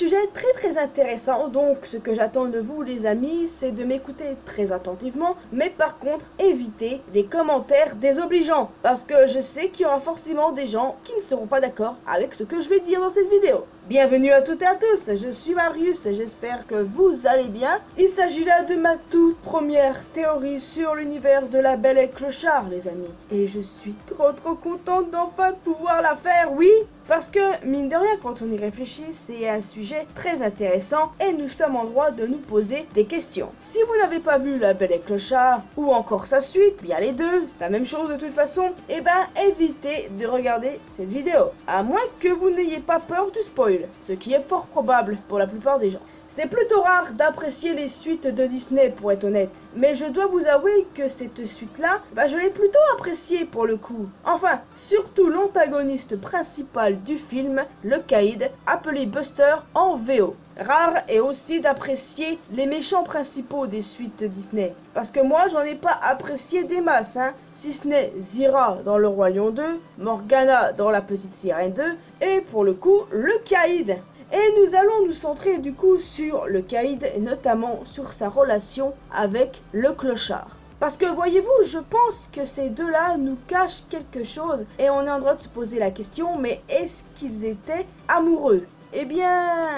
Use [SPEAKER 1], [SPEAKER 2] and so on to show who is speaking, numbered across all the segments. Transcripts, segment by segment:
[SPEAKER 1] sujet très intéressant, donc ce que j'attends de vous les amis, c'est de m'écouter très attentivement, mais par contre, évitez les commentaires désobligeants, parce que je sais qu'il y aura forcément des gens qui ne seront pas d'accord avec ce que je vais dire dans cette vidéo. Bienvenue à toutes et à tous, je suis Marius et j'espère que vous allez bien. Il s'agit là de ma toute première théorie sur l'univers de La Belle et le Clochard les amis. Et je suis trop contente d'enfin pouvoir la faire, oui. Parce que, mine de rien, quand on y réfléchit, c'est un sujet très intéressant et nous sommes en droit de nous poser des questions. Si vous n'avez pas vu La Belle et le Clochard, ou encore sa suite, bien les deux, c'est la même chose de toute façon, et ben évitez de regarder cette vidéo. À moins que vous n'ayez pas peur du spoil, ce qui est fort probable pour la plupart des gens. C'est plutôt rare d'apprécier les suites de Disney pour être honnête, mais je dois vous avouer que cette suite-là, je l'ai plutôt appréciée pour le coup. Enfin, surtout l'antagoniste principal du film, le Caïd, appelé Buster en VO. Rare est aussi d'apprécier les méchants principaux des suites Disney. Parce que moi, j'en ai pas apprécié des masses, si ce n'est Zira dans Le Roi Lion 2, Morgana dans La Petite Sirène 2, et pour le coup, le Caïd. Et nous allons nous centrer du coup sur le Caïd et notamment sur sa relation avec le clochard. Parce que voyez-vous, je pense que ces deux-là nous cachent quelque chose et on est en droit de se poser la question, mais est-ce qu'ils étaient amoureux? Eh bien,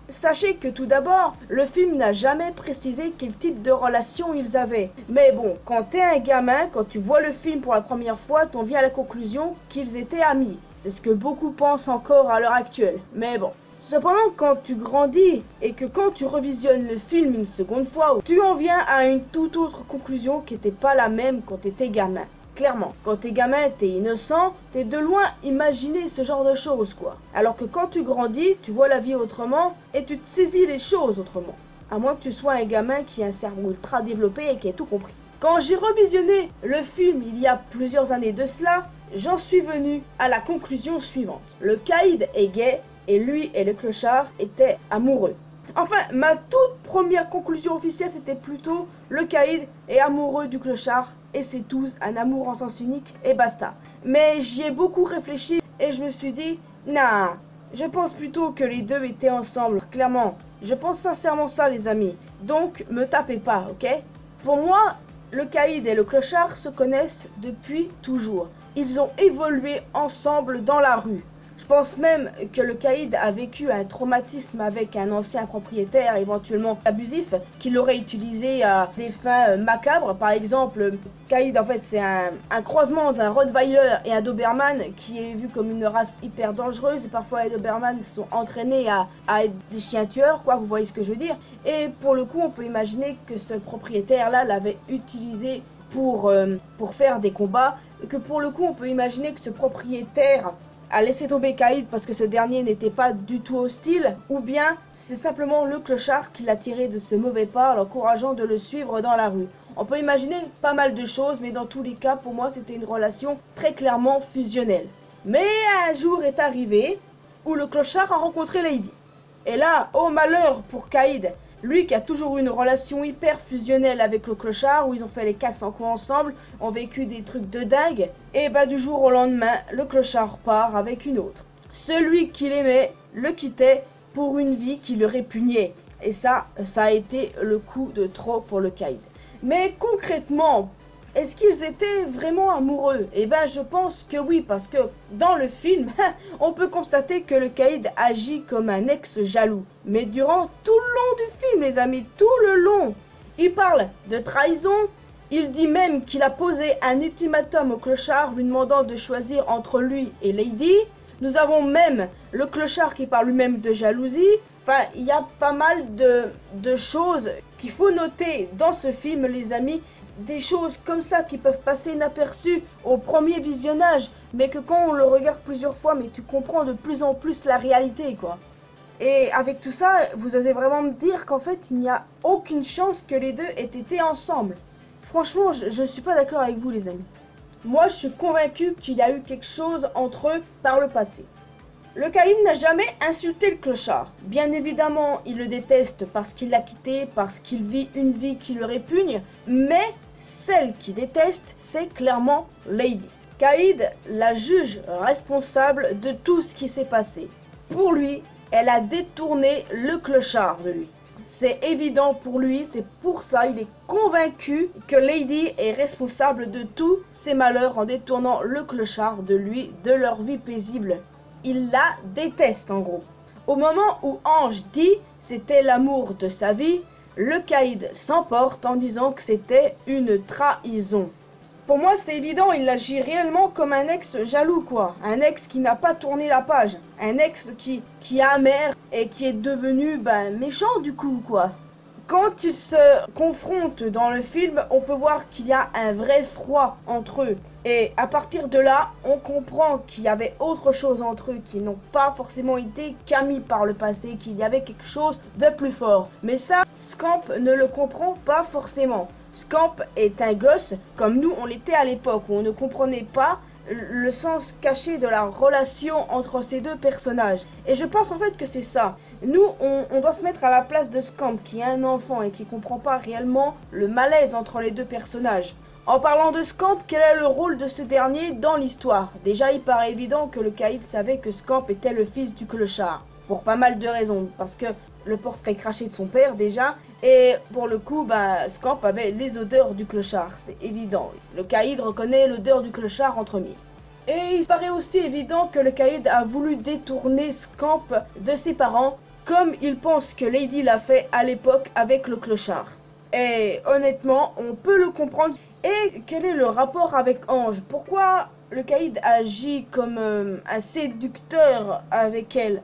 [SPEAKER 1] sachez que tout d'abord, le film n'a jamais précisé quel type de relation ils avaient. Mais bon, quand t'es un gamin, quand tu vois le film pour la première fois, t'en viens à la conclusion qu'ils étaient amis. C'est ce que beaucoup pensent encore à l'heure actuelle. Mais bon. Cependant, quand tu grandis et que quand tu revisionnes le film une seconde fois, tu en viens à une toute autre conclusion qui n'était pas la même quand t'étais gamin. Clairement, quand t'es gamin, t'es innocent, t'es de loin imaginer ce genre de choses quoi. Alors que quand tu grandis, tu vois la vie autrement et tu te saisis les choses autrement. À moins que tu sois un gamin qui a un cerveau ultra développé et qui ait tout compris. Quand j'ai revisionné le film il y a plusieurs années de cela, j'en suis venu à la conclusion suivante. Le Caïd est gay. Et lui et le clochard étaient amoureux. Enfin, ma toute première conclusion officielle, c'était plutôt le Caïd est amoureux du clochard et c'est tout, un amour en sens unique et basta. Mais j'y ai beaucoup réfléchi et je me suis dit, nah, je pense plutôt que les deux étaient ensemble, clairement. Je pense sincèrement ça les amis, donc me tapez pas, ok? Pour moi, le Caïd et le clochard se connaissent depuis toujours. Ils ont évolué ensemble dans la rue. Je pense même que le Caïd a vécu un traumatisme avec un ancien propriétaire éventuellement abusif qu'il aurait utilisé à des fins macabres. Par exemple, Caïd en fait c'est un croisement d'un Rottweiler et un Doberman qui est vu comme une race hyper dangereuse et parfois les Doberman sont entraînés à être des chiens tueurs, quoi, vous voyez ce que je veux dire. Et pour le coup on peut imaginer que ce propriétaire là l'avait utilisé pour faire des combats et que pour le coup on peut imaginer que ce propriétaire a laissé tomber Caïd parce que ce dernier n'était pas du tout hostile, ou bien c'est simplement le clochard qui l'a tiré de ce mauvais pas en l'encourageant de le suivre dans la rue. On peut imaginer pas mal de choses, mais dans tous les cas, pour moi, c'était une relation très clairement fusionnelle. Mais un jour est arrivé où le clochard a rencontré Lady. Et là, oh malheur pour Caïd, lui qui a toujours eu une relation hyper fusionnelle avec le clochard, où ils ont fait les 400 coups ensemble, ont vécu des trucs de dingue, et du jour au lendemain, le clochard part avec une autre. Celui qu'il aimait le quittait pour une vie qui le répugnait. Et ça a été le coup de trop pour le Caïd. Mais concrètement, est-ce qu'ils étaient vraiment amoureux? Eh ben je pense que oui, parce que dans le film, on peut constater que le Caïd agit comme un ex jaloux. Mais durant tout le long du film, les amis, tout le long, il parle de trahison. Il dit même qu'il a posé un ultimatum au clochard lui demandant de choisir entre lui et Lady. Nous avons même le clochard qui parle lui-même de jalousie. Enfin, il y a pas mal de choses qu'il faut noter dans ce film, les amis. Des choses comme ça qui peuvent passer inaperçues au premier visionnage, mais que quand on le regarde plusieurs fois, mais tu comprends de plus en plus la réalité, quoi. Et avec tout ça, vous osez vraiment me dire qu'en fait, il n'y a aucune chance que les deux aient été ensemble. Franchement, je suis pas d'accord avec vous, les amis. Moi, je suis convaincu qu'il y a eu quelque chose entre eux par le passé. Le Caïd n'a jamais insulté le clochard. Bien évidemment, il le déteste parce qu'il l'a quitté, parce qu'il vit une vie qui le répugne, mais celle qu'il déteste, c'est clairement Lady. Caïd la juge responsable de tout ce qui s'est passé. Pour lui, elle a détourné le clochard de lui. C'est évident pour lui, c'est pour ça, il est convaincu que Lady est responsable de tous ses malheurs en détournant le clochard de lui, de leur vie paisible. Il la déteste en gros. Au moment où Ange dit c'était l'amour de sa vie, le caïd s'emporte en disant que c'était une trahison. Pour moi, c'est évident, il agit réellement comme un ex jaloux, quoi. Un ex qui n'a pas tourné la page. Un ex qui est amer et qui est devenu, méchant, du coup, quoi. Quand ils se confrontent dans le film, on peut voir qu'il y a un vrai froid entre eux. Et à partir de là, on comprend qu'il y avait autre chose entre eux, qui n'ont pas forcément été qu'amis par le passé, qu'il y avait quelque chose de plus fort. Mais ça, Scamp ne le comprend pas forcément. Scamp est un gosse, comme nous on l'était à l'époque, où on ne comprenait pas le sens caché de la relation entre ces deux personnages. Et je pense en fait que c'est ça. Nous, on doit se mettre à la place de Scamp, qui est un enfant et qui comprend pas réellement le malaise entre les deux personnages. En parlant de Scamp, quel est le rôle de ce dernier dans l'histoire? Déjà, il paraît évident que le caïd savait que Scamp était le fils du clochard. Pour pas mal de raisons, parce que le portrait craché de son père déjà, et pour le coup, Scamp avait les odeurs du clochard, c'est évident. Le caïd reconnaît l'odeur du clochard entre mille. Et il paraît aussi évident que le caïd a voulu détourner Scamp de ses parents, comme il pense que Lady l'a fait à l'époque avec le clochard. Et honnêtement, on peut le comprendre. Et quel est le rapport avec Ange? Pourquoi le caïd agit comme un séducteur avec elle?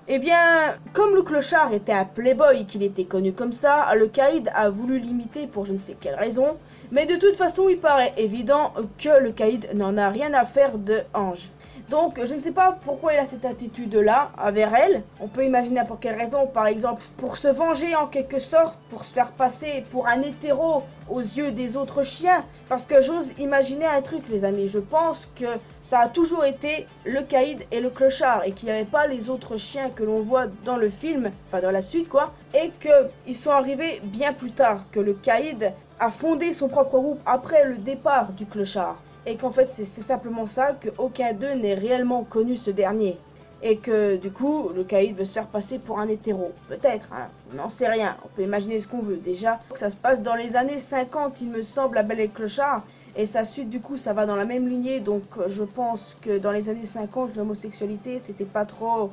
[SPEAKER 1] Eh bien, comme le clochard était un playboy, qu'il était connu comme ça, le caïd a voulu l'imiter pour je ne sais quelle raison. Mais de toute façon, il paraît évident que le caïd n'en a rien à faire de Ange. Donc, je ne sais pas pourquoi il a cette attitude-là envers elle. On peut imaginer pour quelle raison, par exemple, pour se venger en quelque sorte, pour se faire passer pour un hétéro aux yeux des autres chiens. Parce que j'ose imaginer un truc, les amis. Je pense que ça a toujours été le caïd et le clochard, et qu'il n'y avait pas les autres chiens que l'on voit dans le film, enfin dans la suite quoi, et qu'ils sont arrivés bien plus tard, que le caïd a fondé son propre groupe après le départ du clochard. Et qu'en fait c'est simplement ça, qu'aucun d'eux n'est réellement connu ce dernier. Et que du coup le caïd veut se faire passer pour un hétéro. Peut-être, hein, on n'en sait rien, on peut imaginer ce qu'on veut. Déjà, ça se passe dans les années 50 il me semble, La Belle et le Clochard. Et sa suite du coup ça va dans la même lignée, donc je pense que dans les années 50 l'homosexualité c'était pas trop...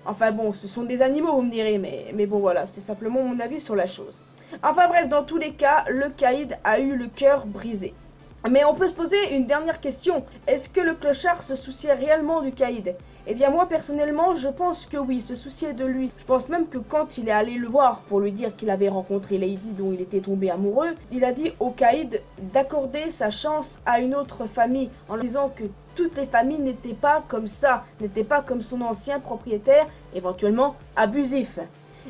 [SPEAKER 1] Enfin bon, ce sont des animaux vous me direz, mais bon voilà, c'est simplement mon avis sur la chose. Enfin bref, dans tous les cas, le caïd a eu le cœur brisé. Mais on peut se poser une dernière question. Est-ce que le clochard se souciait réellement du caïd? Eh bien moi personnellement je pense que oui, se souciait de lui. Je pense même que quand il est allé le voir pour lui dire qu'il avait rencontré Lady dont il était tombé amoureux, il a dit au caïd d'accorder sa chance à une autre famille en disant que toutes les familles n'étaient pas comme ça, n'étaient pas comme son ancien propriétaire, éventuellement abusif.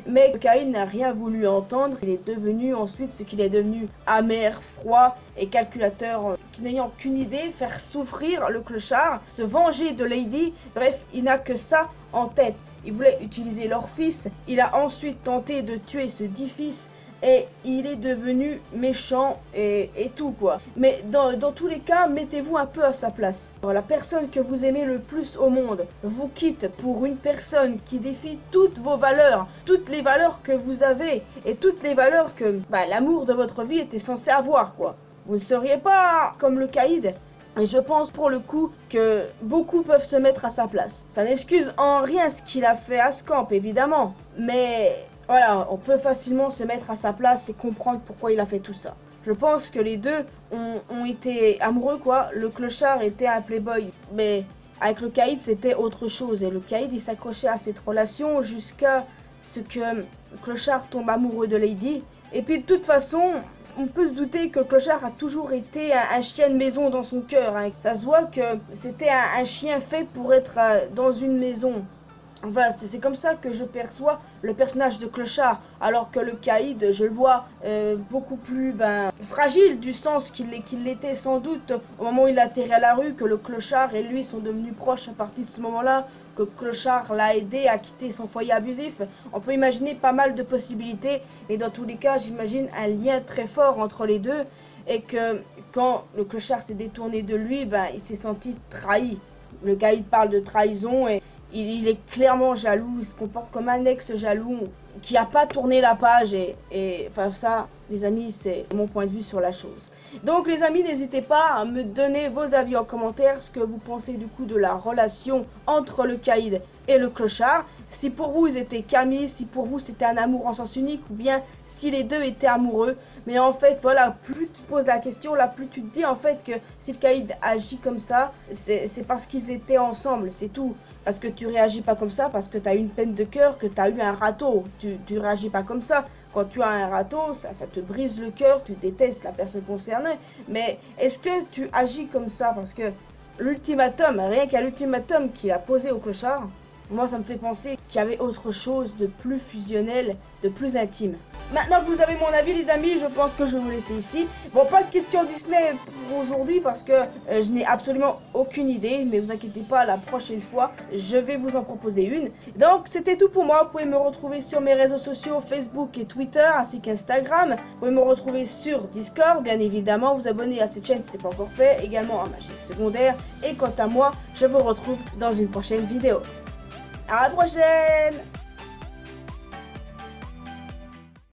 [SPEAKER 1] Mais le caïd n'a rien voulu entendre, il est devenu ensuite ce qu'il est devenu, amer, froid et calculateur, qui n'ayant qu'une idée, faire souffrir le clochard, se venger de Lady, bref, il n'a que ça en tête. Il voulait utiliser leur fils, il a ensuite tenté de tuer ce dit fils, et il est devenu méchant et tout quoi. Mais dans tous les cas, mettez-vous un peu à sa place. La personne que vous aimez le plus au monde vous quitte pour une personne qui défie toutes vos valeurs, toutes les valeurs que vous avez et toutes les valeurs que l'amour de votre vie était censé avoir quoi. Vous ne seriez pas comme le caïd. Et je pense pour le coup que beaucoup peuvent se mettre à sa place. Ça n'excuse en rien ce qu'il a fait à Scamp évidemment, mais... voilà, on peut facilement se mettre à sa place et comprendre pourquoi il a fait tout ça. Je pense que les deux ont été amoureux quoi. Le clochard était un playboy, mais avec le caïd c'était autre chose. Et le caïd il s'accrochait à cette relation jusqu'à ce que le clochard tombe amoureux de Lady. Et puis de toute façon, on peut se douter que le clochard a toujours été un chien de maison dans son cœur. Hein. Ça se voit que c'était un chien fait pour être dans une maison. Enfin, c'est comme ça que je perçois le personnage de clochard, alors que le caïd, je le vois beaucoup plus fragile, du sens qu'il l'était sans doute au moment où il a atterri à la rue, que le clochard et lui sont devenus proches à partir de ce moment-là, que clochard l'a aidé à quitter son foyer abusif. On peut imaginer pas mal de possibilités, mais dans tous les cas, j'imagine un lien très fort entre les deux, et que quand le clochard s'est détourné de lui, il s'est senti trahi. Le caïd parle de trahison il est clairement jaloux, il se comporte comme un ex jaloux qui a pas tourné la page et enfin ça, les amis, c'est mon point de vue sur la chose. Donc les amis, n'hésitez pas à me donner vos avis en commentaire, ce que vous pensez du coup de la relation entre le caïd et le clochard. Si pour vous ils étaient Camille, si pour vous c'était un amour en sens unique ou bien si les deux étaient amoureux. Mais en fait voilà, plus tu te poses la question, là plus tu te dis en fait que si le caïd agit comme ça, c'est parce qu'ils étaient ensemble, c'est tout. Parce que tu réagis pas comme ça, parce que tu as une peine de cœur, que tu as eu un râteau. Tu réagis pas comme ça. Quand tu as un râteau, ça te brise le cœur, tu détestes la personne concernée. Mais est-ce que tu agis comme ça? Parce que l'ultimatum, rien qu'à l'ultimatum qu'il a posé au clochard, moi ça me fait penser qu'il y avait autre chose de plus fusionnel, de plus intime. Maintenant que vous avez mon avis les amis, je pense que je vais vous laisser ici. Bon, pas de questions Disney pour aujourd'hui parce que je n'ai absolument aucune idée. Mais vous inquiétez pas, la prochaine fois, je vais vous en proposer une. Donc c'était tout pour moi. Vous pouvez me retrouver sur mes réseaux sociaux Facebook et Twitter ainsi qu'Instagram. Vous pouvez me retrouver sur Discord, bien évidemment. Vous abonner à cette chaîne si ce n'est pas encore fait. Également à ma chaîne secondaire. Et quant à moi, je vous retrouve dans une prochaine vidéo. À la prochaine!